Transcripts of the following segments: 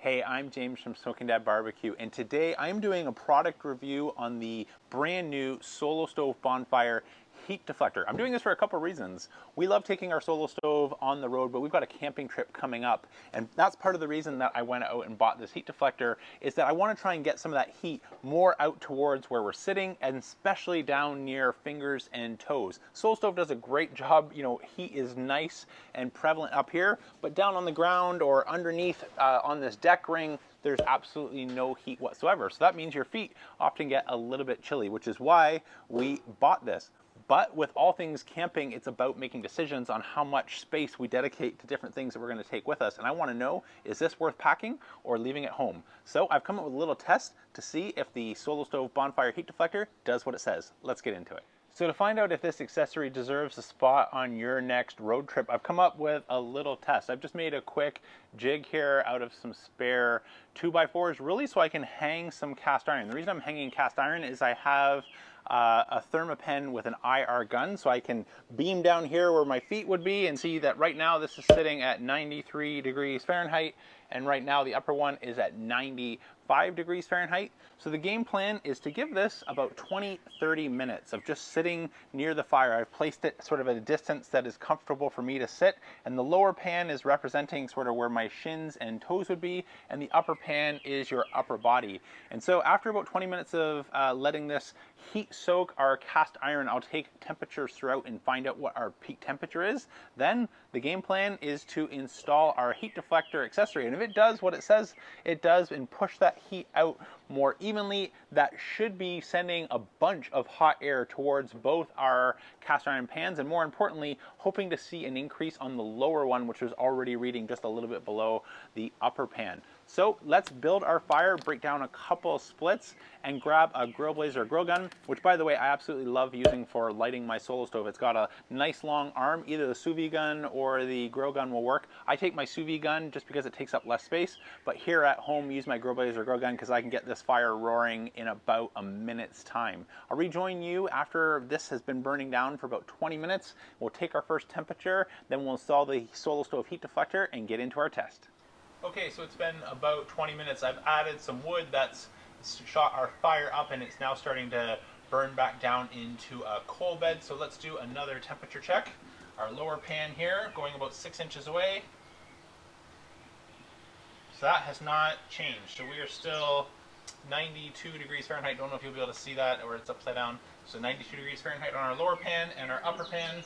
Hey, I'm James from Smoking Dad Barbecue, and today I'm doing a product review on the brand new Solo Stove Bonfire heat deflector. I'm doing this for a couple reasons. We love taking our Solo Stove on the road, but we've got a camping trip coming up, and that's part of the reason that I went out and bought this heat deflector, is that I want to try and get some of that heat more out towards where we're sitting, and especially down near fingers and toes. Solo Stove does a great job. You know, heat is nice and prevalent up here, but down on the ground or underneath on this deck ring, there's absolutely no heat whatsoever. So that means your feet often get a little bit chilly, which is why we bought this. But with all things camping, it's about making decisions on how much space we dedicate to different things that we're going to take with us. And I want to know, is this worth packing or leaving at home? So I've come up with a little test to see if the Solo Stove Bonfire heat deflector does what it says. Let's get into it. So to find out if this accessory deserves a spot on your next road trip, I've come up with a little test. I've just made a quick jig here out of some spare 2x4s, really so I can hang some cast iron. The reason I'm hanging cast iron is I have a thermopen with an IR gun, so I can beam down here where my feet would be and see that right now this is sitting at 93 degrees Fahrenheit, and right now the upper one is at 95 degrees Fahrenheit. So the game plan is to give this about 20-30 minutes of just sitting near the fire. I've placed it sort of at a distance that is comfortable for me to sit, and the lower pan is representing sort of where my shins and toes would be, and the upper pan is your upper body. And so after about 20 minutes of letting this heat soak our cast iron, I'll take temperatures throughout and find out what our peak temperature is. Then the game plan is to install our heat deflector accessory, and if it does what it says it does and push that heat out more evenly, that should be sending a bunch of hot air towards both our cast iron pans, and more importantly, hoping to see an increase on the lower one, which was already reading just a little bit below the upper pan. So let's build our fire, break down a couple of splits, and grab a grill blazer grill gun, which by the way, I absolutely love using for lighting my Solo Stove. It's got a nice long arm. Either the sous vide gun or the grill gun will work. I take my sous vide gun just because it takes up less space, but here at home, use my grill blazer grill gun because I can get this fire roaring in about a minute's time. I'll rejoin you after this has been burning down for about 20 minutes. We'll take our first temperature, then we'll install the Solo Stove heat deflector and get into our test. Okay, so it's been about 20 minutes. I've added some wood that's shot our fire up, and it's now starting to burn back down into a coal bed. So let's do another temperature check. Our lower pan here going about 6 inches away. So that has not changed. So we are still 92 degrees Fahrenheit. Don't know if you'll be able to see that or it's upside down. So 92 degrees Fahrenheit on our lower pan, and our upper pan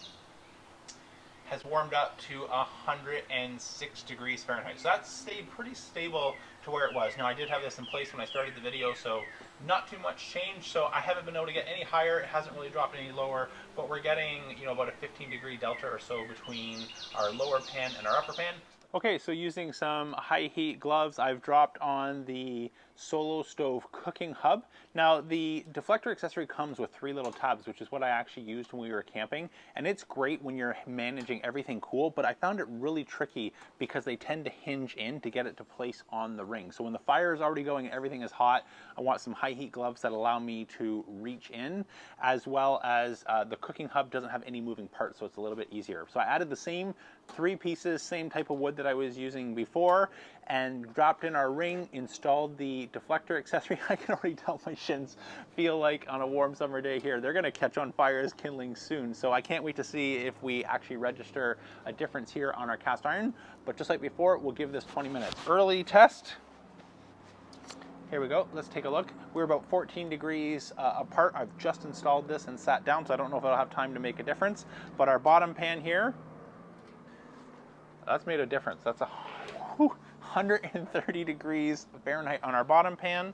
has warmed up to 106 degrees Fahrenheit. So that's stayed pretty stable to where it was. Now I did have this in place when I started the video, so not too much change. So I haven't been able to get any higher. It hasn't really dropped any lower, but we're getting, you know, about a 15-degree delta or so between our lower pan and our upper pan. Okay, so using some high heat gloves, I've dropped on the Solo Stove cooking hub. Now the deflector accessory comes with 3 little tabs, which is what I actually used when we were camping, and it's great when you're managing everything cool, but I found it really tricky because they tend to hinge in to get it to place on the ring. So when the fire is already going and everything is hot, I want some high heat gloves that allow me to reach in, as well as the cooking hub doesn't have any moving parts, so it's a little bit easier. So I added the same 3 pieces, same type of wood that I was using before, and dropped in our ring, installed the deflector accessory. I can already tell my shins feel like on a warm summer day here, they're gonna catch on fire as kindling soon. So I can't wait to see if we actually register a difference here on our cast iron. But just like before, we'll give this 20 minutes. Early test. Here we go, let's take a look. We're about 14 degrees apart. I've just installed this and sat down, so I don't know if I'll have time to make a difference. But our bottom pan here, that's made a difference. That's 130 degrees Fahrenheit on our bottom pan.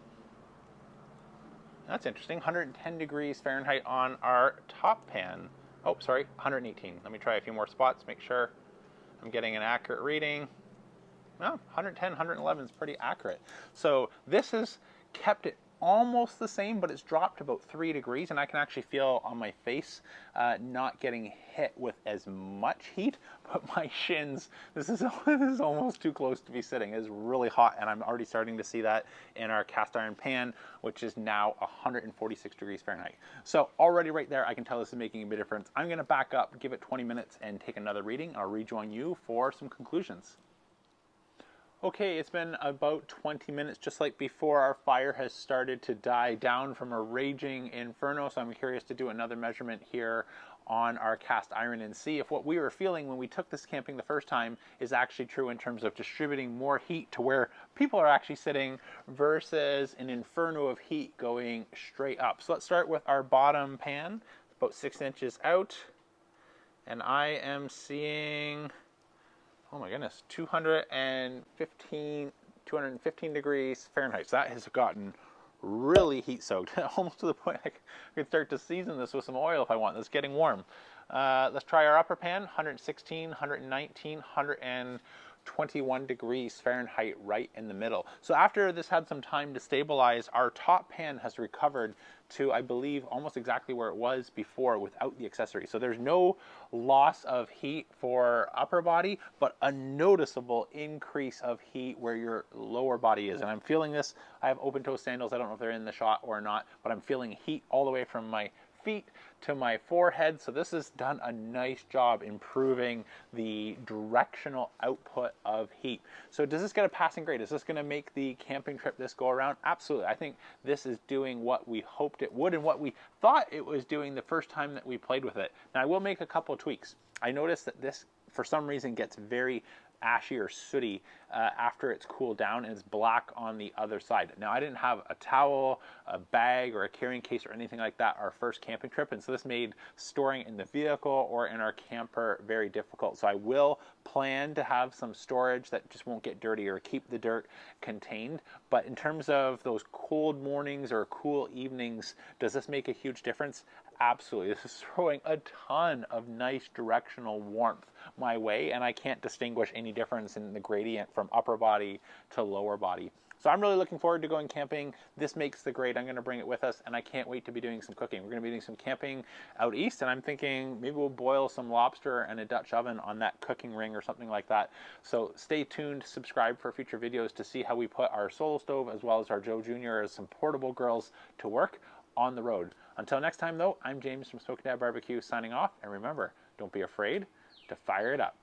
That's interesting. 110 degrees Fahrenheit on our top pan. Oh, sorry, 118. Let me try a few more spots, make sure I'm getting an accurate reading. Well, 110, 111 is pretty accurate. So this has kept it almost the same, but it's dropped about 3 degrees, and I can actually feel on my face not getting hit with as much heat, but my shins, this is almost too close to be sitting. It's really hot, and I'm already starting to see that in our cast iron pan, which is now 146 degrees Fahrenheit. So already right there, I can tell this is making a big difference. I'm gonna back up, give it 20 minutes, and take another reading. I'll rejoin you for some conclusions. Okay, it's been about 20 minutes, just like before. Our fire has started to die down from a raging inferno, so I'm curious to do another measurement here on our cast iron and see if what we were feeling when we took this camping the first time is actually true in terms of distributing more heat to where people are actually sitting versus an inferno of heat going straight up. So let's start with our bottom pan, about 6 inches out, and I am seeing, oh my goodness, 215 degrees Fahrenheit. So that has gotten really heat soaked, almost to the point I could start to season this with some oil if I want. It's getting warm. Let's try our upper pan, 116, 119, 121 degrees Fahrenheit right in the middle. So after this had some time to stabilize, our top pan has recovered to, I believe, almost exactly where it was before without the accessory. So there's no loss of heat for upper body, but a noticeable increase of heat where your lower body is. And I'm feeling this. I have open toe sandals. I don't know if they're in the shot or not, but I'm feeling heat all the way from my feet to my forehead. So this has done a nice job improving the directional output of heat. So does this get a passing grade? Is this going to make the camping trip this go around? Absolutely. I think this is doing what we hoped it would and what we thought it was doing the first time that we played with it. Now I will make a couple of tweaks. I noticed that this for some reason gets very ashy or sooty after it's cooled down, and it's black on the other side. Now I didn't have a towel, a bag, or a carrying case or anything like that our first camping trip, and so this made storing in the vehicle or in our camper very difficult. So I will plan to have some storage that just won't get dirty or keep the dirt contained. But in terms of those cold mornings or cool evenings, does this make a huge difference? Absolutely. This is throwing a ton of nice directional warmth my way, and I can't distinguish any difference in the gradient from upper body to lower body. So I'm really looking forward to going camping. This makes the grade. I'm going to bring it with us, and I can't wait to be doing some cooking. We're going to be doing some camping out east, and I'm thinking maybe we'll boil some lobster in a Dutch oven on that cooking ring or something like that. So stay tuned, subscribe for future videos to see how we put our solo stove as well as our Joe Jr. as some portable grills to work on the road. Until next time, though, I'm James from Smoking Dad Barbecue signing off, and remember, don't be afraid to fire it up.